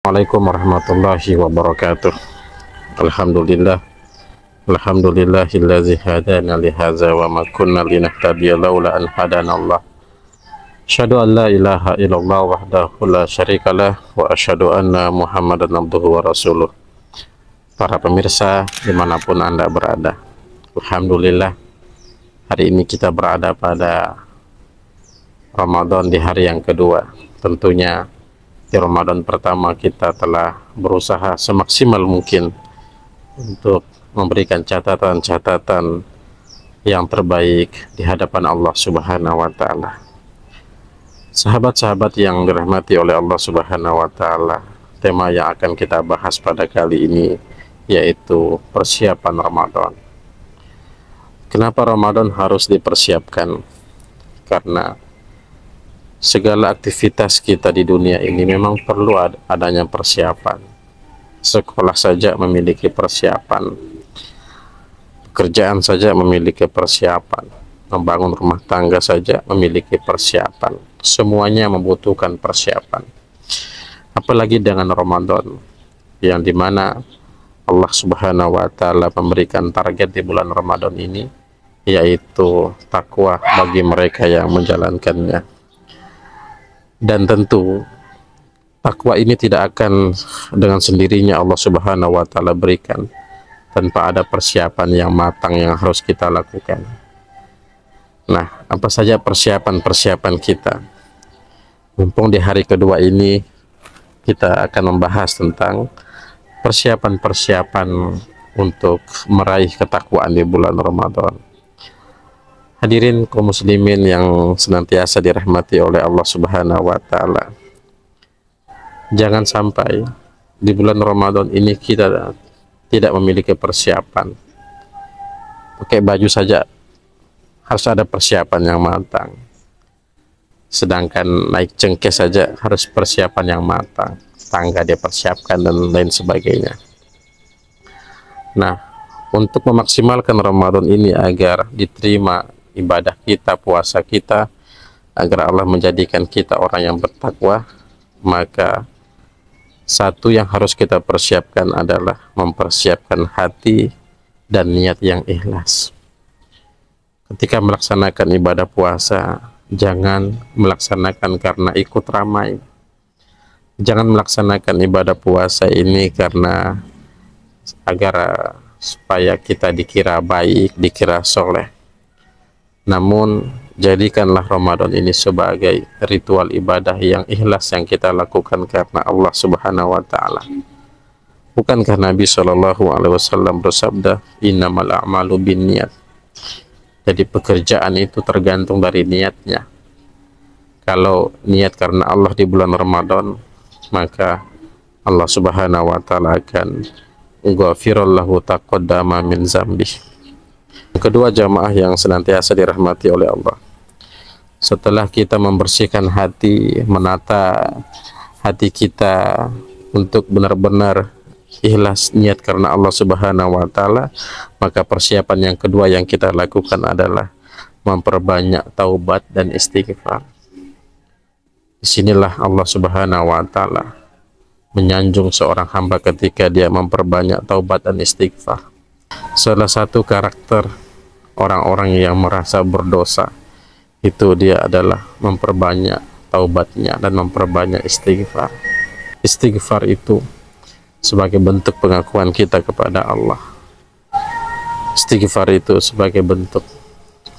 Assalamualaikum warahmatullahi wabarakatuh. Alhamdulillah, alhamdulillahillazi hadana li hadza wa ma kunna linahtadiya laula an hadanallah. Asyhadu an la ilaha illallah wahdahu la syarikalah wa asyhadu anna Muhammadan abduhu wa rasuluh. Para pemirsa dimanapun Anda berada, alhamdulillah hari ini kita berada pada Ramadan di hari yang kedua. Tentunya di Ramadan pertama kita telah berusaha semaksimal mungkin untuk memberikan catatan-catatan yang terbaik di hadapan Allah Subhanahu wa Ta'ala. Sahabat-sahabat yang dirahmati oleh Allah Subhanahu wa Ta'ala, tema yang akan kita bahas pada kali ini yaitu persiapan Ramadan. Kenapa Ramadan harus dipersiapkan? Karena segala aktivitas kita di dunia ini memang perlu adanya persiapan. Sekolah saja memiliki persiapan, pekerjaan saja memiliki persiapan, membangun rumah tangga saja memiliki persiapan. Semuanya membutuhkan persiapan. Apalagi dengan Ramadan, yang dimana Allah Subhanahu wa Ta'ala memberikan target di bulan Ramadan ini, yaitu takwa bagi mereka yang menjalankannya. Dan tentu takwa ini tidak akan dengan sendirinya Allah Subhanahu wa Ta'ala berikan tanpa ada persiapan yang matang yang harus kita lakukan. Nah, apa saja persiapan-persiapan kita? Mumpung di hari kedua ini kita akan membahas tentang persiapan-persiapan untuk meraih ketakwaan di bulan Ramadan. Hadirin kaum muslimin yang senantiasa dirahmati oleh Allah Subhanahu wa Ta'ala, jangan sampai di bulan Ramadan ini kita tidak memiliki persiapan. Pakai baju saja harus ada persiapan yang matang, sedangkan naik cengkeh saja harus persiapan yang matang, tangga dia persiapkan dan lain sebagainya. Nah, untuk memaksimalkan Ramadan ini agar diterima ibadah kita, puasa kita, agar Allah menjadikan kita orang yang bertakwa, maka satu yang harus kita persiapkan adalah mempersiapkan hati dan niat yang ikhlas. Ketika melaksanakan ibadah puasa, jangan melaksanakan karena ikut ramai. Jangan melaksanakan ibadah puasa ini karena agar supaya kita dikira baik, dikira soleh. Namun jadikanlah Ramadan ini sebagai ritual ibadah yang ikhlas yang kita lakukan karena Allah Subhanahu wa Ta'ala. Bukankah Nabi Shallallahu alaihi wasallam bersabda, innamal a'malu binniyat. Jadi pekerjaan itu tergantung dari niatnya. Kalau niat karena Allah di bulan Ramadan, maka Allah Subhanahu wa Ta'ala akan ghafirallahu taqaddama min zambih. Kedua, jamaah yang senantiasa dirahmati oleh Allah, setelah kita membersihkan hati, menata hati kita untuk benar-benar ikhlas niat karena Allah Subhanahu wa Ta'ala, maka persiapan yang kedua yang kita lakukan adalah memperbanyak taubat dan istighfar. Disinilah Allah Subhanahu wa Ta'ala menyanjung seorang hamba ketika dia memperbanyak taubat dan istighfar. Salah satu karakter orang-orang yang merasa berdosa itu dia adalah memperbanyak taubatnya dan memperbanyak istighfar. Istighfar itu sebagai bentuk pengakuan kita kepada Allah. Istighfar itu sebagai bentuk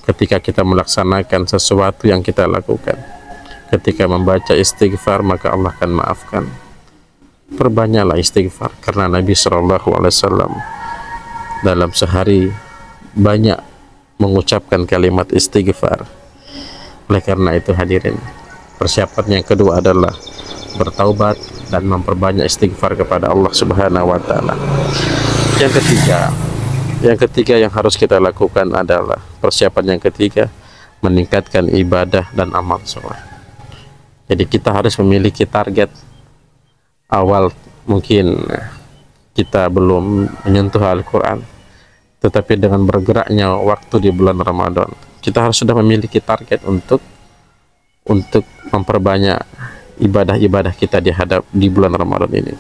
ketika kita melaksanakan sesuatu yang kita lakukan. Ketika membaca istighfar, maka Allah akan maafkan. Perbanyaklah istighfar, karena Nabi SAW dalam sehari banyak mengucapkan kalimat istighfar. Oleh karena itu hadirin, persiapan yang kedua adalah bertaubat dan memperbanyak istighfar kepada Allah Subhanahu wa Ta'ala. Yang ketiga yang harus kita lakukan adalah persiapan yang ketiga, meningkatkan ibadah dan amal soleh. Jadi kita harus memiliki target awal. Mungkin kita belum menyentuh Al-Quran, tetapi dengan bergeraknya waktu di bulan Ramadan, kita harus sudah memiliki target untuk memperbanyak ibadah-ibadah kita di bulan Ramadan ini.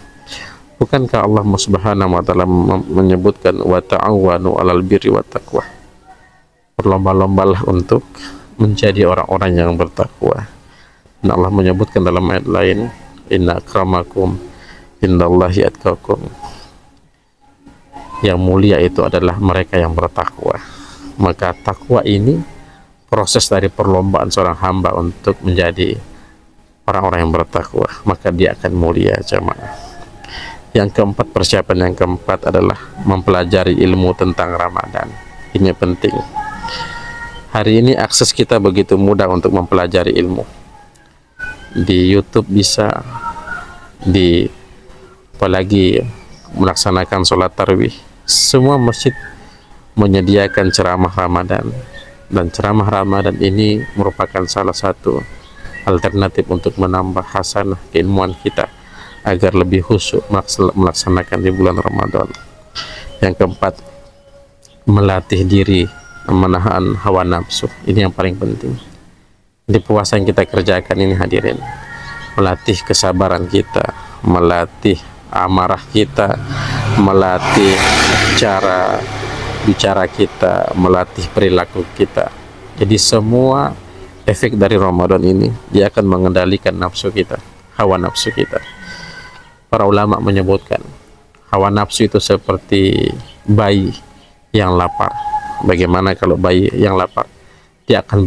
Bukankah Allah Subhanahu wa taala menyebutkan wa ta'awanu 'alal birri wat taqwa? Berlomba-lombalah untuk menjadi orang-orang yang bertakwa. Dan Allah menyebutkan dalam ayat lain, inna akramakum indallahi atqakum. Yang mulia itu adalah mereka yang bertakwa. Maka takwa ini proses dari perlombaan seorang hamba untuk menjadi orang-orang yang bertakwa, maka dia akan mulia, jemaah. Yang keempat, persiapan yang keempat adalah mempelajari ilmu tentang Ramadan. Ini penting. Hari ini akses kita begitu mudah untuk mempelajari ilmu. Di YouTube bisa, apalagi melaksanakan sholat tarawih. Semua masjid menyediakan ceramah Ramadan, dan ceramah Ramadan ini merupakan salah satu alternatif untuk menambah hasanah keilmuan kita agar lebih khusyuk melaksanakan di bulan Ramadan. Yang keempat, melatih diri menahan hawa nafsu. Ini yang paling penting di puasa yang kita kerjakan ini, hadirin. Melatih kesabaran kita, melatih amarah kita, melatih cara bicara kita, melatih perilaku kita. Jadi semua efek dari Ramadan ini dia akan mengendalikan nafsu kita, hawa nafsu kita. Para ulama menyebutkan hawa nafsu itu seperti bayi yang lapar. Bagaimana kalau bayi yang lapar? Dia akan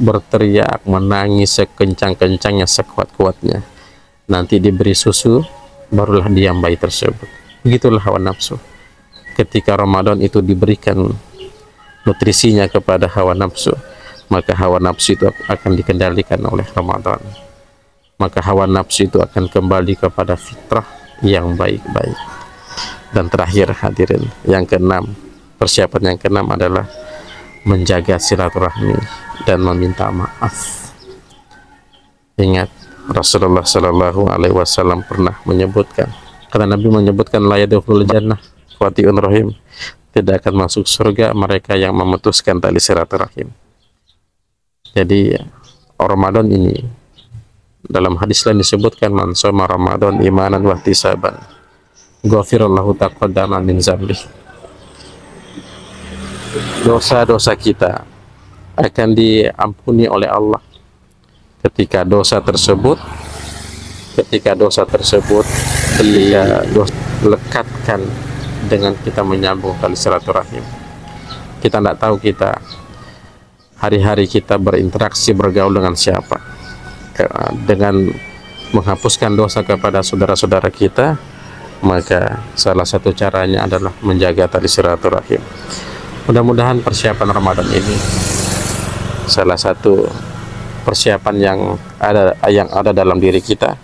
berteriak, menangis sekencang-kencangnya, sekuat-kuatnya. Nanti diberi susu, barulah diam bayi tersebut. Begitulah hawa nafsu. Ketika Ramadan itu diberikan nutrisinya kepada hawa nafsu, maka hawa nafsu itu akan dikendalikan oleh Ramadan. Maka hawa nafsu itu akan kembali kepada fitrah yang baik-baik. Dan terakhir, hadirin, yang keenam, persiapan yang keenam adalah menjaga silaturahmi dan meminta maaf. Ingat, Rasulullah Shallallahu Alaihi Wasallam pernah menyebutkan, karena Nabi menyebutkan la yadkhulul jannah qati'un rahim, tidak akan masuk surga mereka yang memutuskan tali silaturahim. Jadi Ramadan ini, dalam hadis lain disebutkan, man shoma Ramadan imanan wa ihtisaban ghafirallahu taqaddama min dzambih. Dosa-dosa kita akan diampuni oleh Allah ketika dosa tersebut lekatkan dengan kita menyambung tali silaturahim. Kita tidak tahu kita hari-hari kita berinteraksi, bergaul dengan siapa. Dengan menghapuskan dosa kepada saudara-saudara kita, maka salah satu caranya adalah menjaga tali silaturahim. Mudah-mudahan persiapan Ramadan ini salah satu persiapan yang ada dalam diri kita,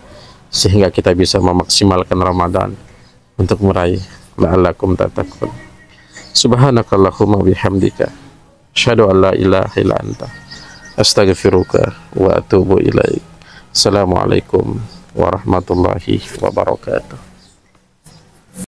sehingga kita bisa memaksimalkan Ramadan untuk meraih la'allakum tattaqun. Subhanakallahumma bihamdika asyhadu an la ilaha illa anta astaghfiruka wa atubu ilaik. Assalamualaikum warahmatullahi wabarakatuh.